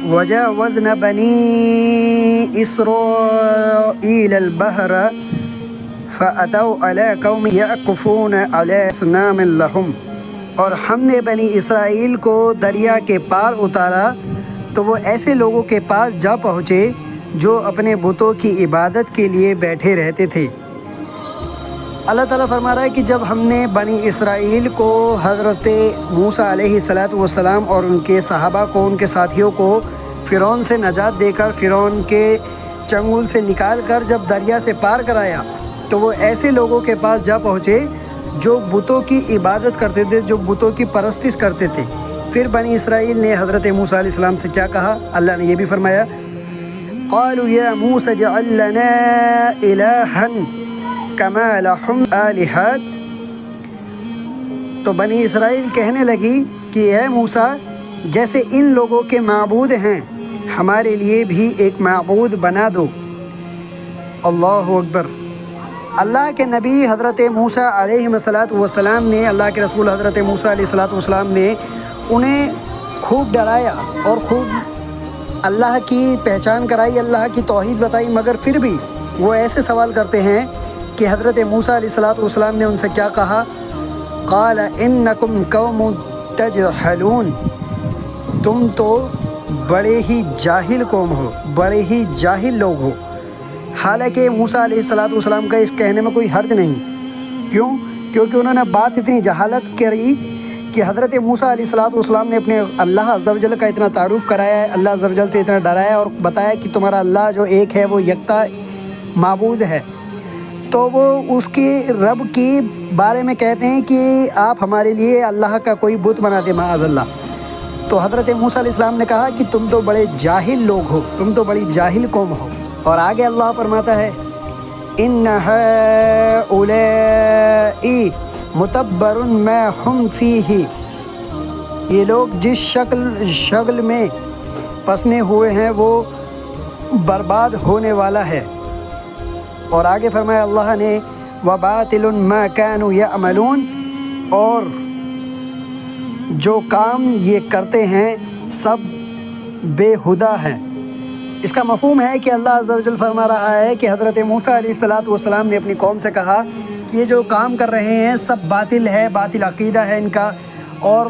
وجاوزنا بنی اسرائیل البحر فأتوا علی قوم یعکفون علی اصنام لہم، اور ہم نے بنی اسرائیل کو دریا کے پار اتارا تو وہ ایسے لوگوں کے پاس جا پہنچے جو اپنے بتوں کی عبادت کے لیے بیٹھے رہتے تھے۔ اللہ تعالیٰ فرما رہا ہے کہ جب ہم نے بنی اسرائیل کو، حضرت موسیٰ علیہ السلام اور ان کے صحابہ کو، ان کے ساتھیوں کو فرعون سے نجات دے کر، فرعون کے چنگل سے نکال کر جب دریا سے پار کرایا تو وہ ایسے لوگوں کے پاس جا پہنچے جو بتوں کی عبادت کرتے تھے، جو بتوں کی پرستش کرتے تھے۔ پھر بنی اسرائیل نے حضرت موسیٰ علیہ السلام سے کیا کہا؟ اللہ نے یہ بھی فرمایا، قالوا یا موسیٰ اجعل لنا الہا کما لہم آلہۃ، تو بنی اسرائیل کہنے لگی کہ اے موسیٰ، جیسے ان لوگوں کے معبود ہیں ہمارے لیے بھی ایک معبود بنا دو۔ اللہ اکبر۔ اللہ کے نبی حضرت موسیٰ علیہ السلام نے، اللہ کے رسول حضرت موسیٰ علیہ السلام نے انہیں خوب ڈرایا اور خوب اللہ کی پہچان کرائی، اللہ کی توحید بتائی، مگر پھر بھی وہ ایسے سوال کرتے ہیں کہ حضرت موسیٰ علیہ السلام نے ان سے کیا کہا؟ قال انکم قوم تجہلون، تم تو بڑے ہی جاہل قوم ہو، بڑے ہی جاہل لوگ ہو۔ حالانکہ موسیٰ علیہ السلام کا اس کہنے میں کوئی حرج نہیں۔ کیوں؟ کیونکہ انہوں نے بات اتنی جہالت کری کہ حضرت موسیٰ علیہ السلام نے اپنے اللہ عز و جل کا اتنا تعارف کرایا ہے، اللہ عز و جل سے اتنا ڈرایا اور بتایا کہ تمہارا اللہ جو ایک ہے وہ یکتا معبود ہے، تو وہ اس کے رب کے بارے میں کہتے ہیں کہ آپ ہمارے لیے اللہ کا کوئی بت بنا دیں معاذ اللہ۔ تو حضرت موسیٰ علیہ السلام نے کہا کہ تم تو بڑے جاہل لوگ ہو، تم تو بڑی جاہل قوم ہو۔ اور آگے اللہ فرماتا ہے، ان ہؤلاء متبر ما ہم فیہ، یہ لوگ جس شکل میں پسنے ہوئے ہیں وہ برباد ہونے والا ہے۔ اور آگے فرمایا اللہ نے، وباطل ما كانوا يعملون، اور جو کام یہ کرتے ہیں سب بے ہدہ ہیں۔ اس کا مفہوم ہے کہ اللہ عز و جل فرما رہا ہے کہ حضرت موسیٰ علیہ السلام نے اپنی قوم سے کہا کہ یہ جو کام کر رہے ہیں سب باطل ہے، باطل عقیدہ ہے ان کا، اور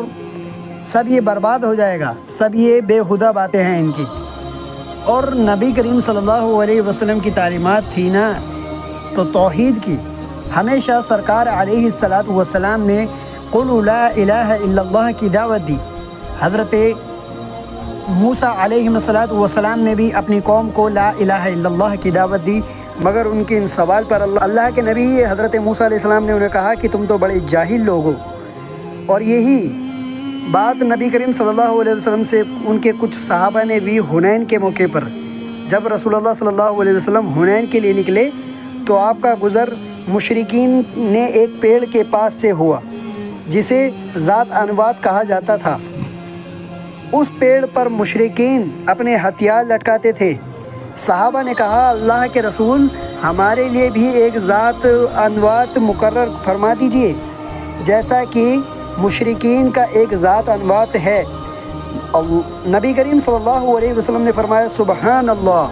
سب یہ برباد ہو جائے گا، سب یہ بے ہدہ باتیں ہیں ان کی۔ اور نبی کریم صلی اللہ علیہ وسلم کی تعلیمات تھی نا تو توحید کی، ہمیشہ سرکار علیہ السلام نے قُلُوا لا الہ الا اللہ کی دعوت دی۔ حضرت موسیٰ علیہ السلام نے بھی اپنی قوم کو لا الہ الا اللہ کی دعوت دی، مگر ان کے ان سوال پر اللہ کے نبی حضرت موسیٰ علیہ السلام نے انہیں کہا کہ تم تو بڑے جاہل لوگ ہو۔ اور یہی بات نبی کریم صلی اللہ علیہ وسلم سے ان کے کچھ صحابہ نے بھی حنین کے موقع پر، جب رسول اللہ صلی اللہ علیہ وسلم حنین کے لیے نکلے تو آپ کا گزر مشرکین نے ایک پیڑ کے پاس سے ہوا جسے ذات انوات کہا جاتا تھا۔ اس پیڑ پر مشرکین اپنے ہتھیار لٹکاتے تھے۔ صحابہ نے کہا، اللہ کے رسول ہمارے لیے بھی ایک ذات انوات مقرر فرما دیجئے جیسا کہ مشرکین کا ایک ذات انوات ہے۔ نبی کریم صلی اللہ علیہ وسلم نے فرمایا، سبحان اللہ،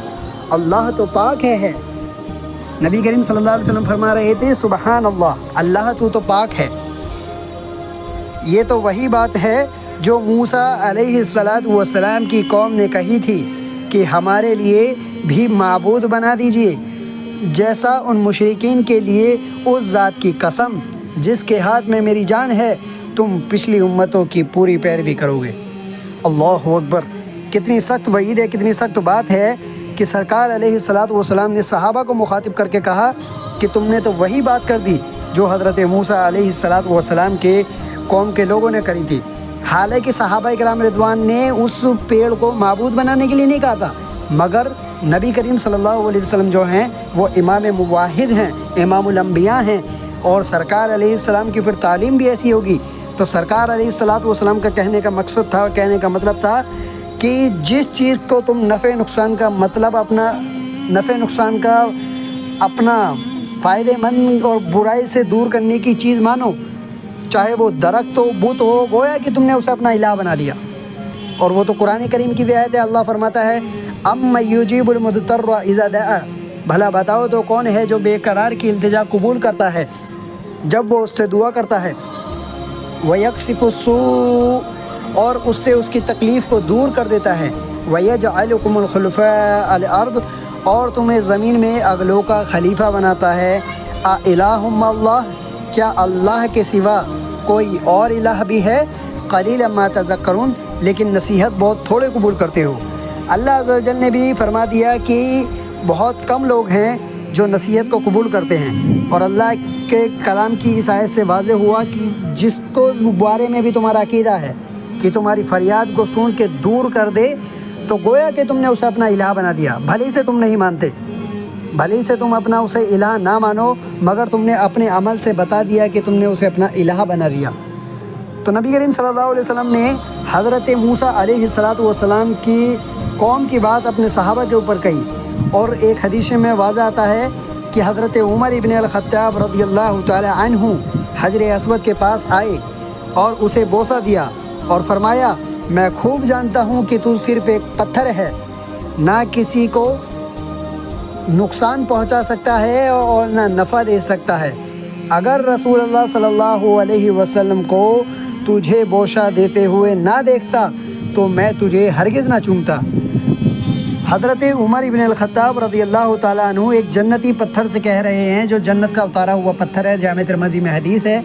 اللہ تو پاک ہے۔ نبی کریم صلی اللہ علیہ وسلم فرما رہے تھے، سبحان اللہ، اللہ تو پاک ہے۔ یہ تو وہی بات ہے جو موسیٰ علیہ السلام کی قوم نے کہی تھی کہ ہمارے لیے بھی معبود بنا دیجئے جیسا ان مشرکین کے لیے اس ذات کی قسم جس کے ہاتھ میں میری جان ہے تم پچھلی امتوں کی پوری پیروی کرو گے۔ اللہ اکبر۔ کتنی سخت وعید ہے، کتنی سخت بات ہے کہ سرکار علیہ السلام نے صحابہ کو مخاطب کر کے کہا کہ تم نے تو وہی بات کر دی جو حضرت موسیٰ علیہ السلام کے قوم کے لوگوں نے کری تھی۔ حالانکہ صحابہ کرام رضوان نے اس پیڑ کو معبود بنانے کے لیے نہیں کہا تھا، مگر نبی کریم صلی اللہ علیہ وسلم جو ہیں وہ امام مواحد ہیں، امام الانبیاء ہیں، اور سرکار علیہ السلام کی پھر تعلیم بھی ایسی ہوگی۔ تو سرکار علیہ السلام کا کہنے کا مقصد تھا، کہنے کا مطلب تھا کہ جس چیز کو تم نفع نقصان کا مطلب اپنا فائدے مند اور برائی سے دور کرنے کی چیز مانو، چاہے وہ درخت ہو، بت ہو، گویا کہ تم نے اسے اپنا الہ بنا لیا۔ اور وہ تو قرآن کریم کی بھی آیت ہے۔ اللہ فرماتا ہے اَمَّن يُجِيبُ الْمُضْطَرَّ إِذَا دَعَاهُ، بھلا بتاؤ تو کون ہے جو بے قرار کی التجا قبول کرتا ہے جب وہ اس سے دعا کرتا ہے، وَيَكْشِفُ السُّوءَ، اور اس سے اس کی تکلیف کو دور کر دیتا ہے، وَيَجْعَلُكُمُ الْخُلَفَاءَ الْأَرْضِ، اور تمہیں زمین میں اگلوں کا خلیفہ بناتا ہے۔ اَإِلَٰهٌ مَّعَ اللَّهِ، کیا اللہ کے سوا کوئی اور الہ بھی ہے؟ قلیلا ما تذکرون، لیکن نصیحت بہت تھوڑے قبول کرتے ہو۔ اللہ عز و جل نے بھی فرما دیا کہ بہت کم لوگ ہیں جو نصیحت کو قبول کرتے ہیں، اور اللہ کے کلام کی اس آیت سے واضح ہوا کہ جس کو بارے میں بھی تمہارا عقیدہ ہے کہ تمہاری فریاد کو سن کے دور کر دے، تو گویا کہ تم نے اسے اپنا الہ بنا دیا، بھلے سے تم نہیں مانتے، بھلے سے تم اپنا اسے الہ نہ مانو، مگر تم نے اپنے عمل سے بتا دیا کہ تم نے اسے اپنا الہ بنا دیا۔ تو نبی کریم صلی اللہ علیہ وسلم نے حضرت موسیٰ علیہ السلام کی قوم کی بات اپنے صحابہ کے اوپر کہی، اور ایک حدیث میں واضح آتا ہے کہ حضرت عمر ابن الخطاب رضی اللہ تعالی عنہ حجر اسود کے پاس آئے اور اسے بوسہ دیا اور فرمایا میں خوب جانتا ہوں کہ تو صرف ایک پتھر ہے، نہ کسی کو نقصان پہنچا سکتا ہے اور نہ نفع دے سکتا ہے، اگر رسول اللہ صلی اللہ علیہ وسلم کو تجھے بوسہ دیتے ہوئے نہ دیکھتا تو میں تجھے ہرگز نہ چومتا۔ حضرت عمر ابن الخطاب رضی اللہ تعالیٰ عنہ ایک جنتی پتھر سے کہہ رہے ہیں جو جنت کا اتارا ہوا پتھر ہے، جامع ترمذی میں حدیث ہے،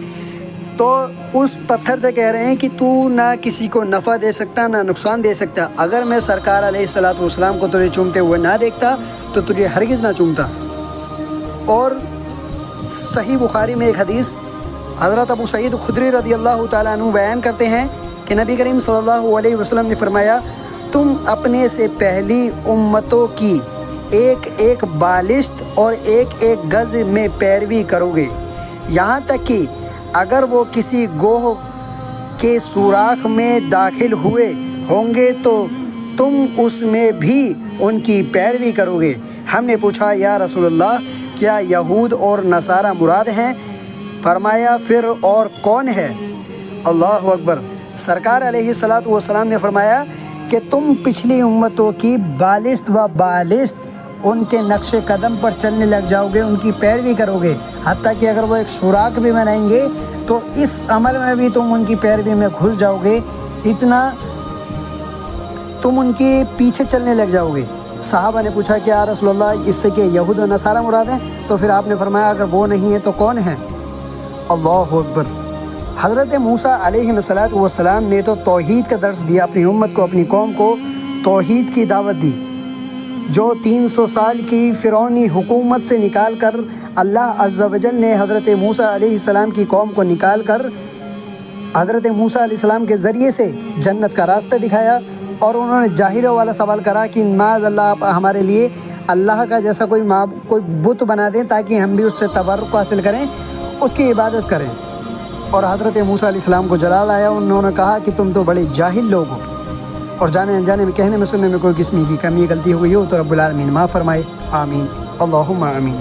تو اس پتھر سے کہہ رہے ہیں کہ تو نہ کسی کو نفع دے سکتا نہ نقصان دے سکتا، اگر میں سرکار علیہ السلام کو تجھے چومتے ہوئے نہ دیکھتا تو تجھے ہرگز نہ چومتا۔ اور صحیح بخاری میں ایک حدیث حضرت ابو سعید خدری رضی اللہ تعالیٰ عنہ بیان کرتے ہیں کہ نبی کریم صلی اللہ علیہ وسلم نے فرمایا تم اپنے سے پہلی امتوں کی ایک ایک بالشت اور ایک ایک گز میں پیروی کرو گے، یہاں تک کہ اگر وہ کسی گوہ کے سوراخ میں داخل ہوئے ہوں گے تو تم اس میں بھی ان کی پیروی کرو گے۔ ہم نے پوچھا یا رسول اللہ کیا یہود اور نصارہ مراد ہیں؟ فرمایا پھر اور کون ہے؟ اللہ اکبر۔ سرکار علیہ السلام نے فرمایا کہ تم پچھلی امتوں کی بالشت و بالشت ان کے نقش قدم پر چلنے لگ جاؤ گے، ان کی پیروی کرو گے، حتیٰ کہ اگر وہ ایک سوراخ بھی بنائیں گے تو اس عمل میں بھی تم ان کی پیروی میں گھس جاؤ گے، اتنا تم ان کے پیچھے چلنے لگ جاؤ گے۔ صحابہ نے پوچھا کہ یا رسول اللہ اس سے کہ یہود و نصارہ مراد ہیں؟ تو پھر آپ نے فرمایا اگر وہ نہیں ہے تو کون ہے؟ اللہ اکبر۔ حضرت موسیٰ علیہ السلام نے تو توحید کا درس دیا اپنی امت کو، اپنی قوم کو توحید کی دعوت دی، جو 300 سال کی فرعونی حکومت سے نکال کر اللہ عز و جل نے حضرت موسیٰ علیہ السلام کی قوم کو نکال کر حضرت موسیٰ علیہ السلام کے ذریعے سے جنت کا راستہ دکھایا، اور انہوں نے جاہلوں والا سوال کرا کہ معاذ اللہ آپ ہمارے لیے اللہ کا جیسا کوئی بت بنا دیں تاکہ ہم بھی اس سے تبرک حاصل کریں، اس کی عبادت کریں، اور حضرت موسیٰ علیہ السلام کو جلال آیا، انہوں نے کہا کہ تم تو بڑے جاہل لوگ ہو، اور جانے انجانے میں کہنے میں سننے میں کوئی قسم کی کمی غلطی ہو گئی ہو تو رب العالمین معاف فرمائے، آمین، اللہم آمین۔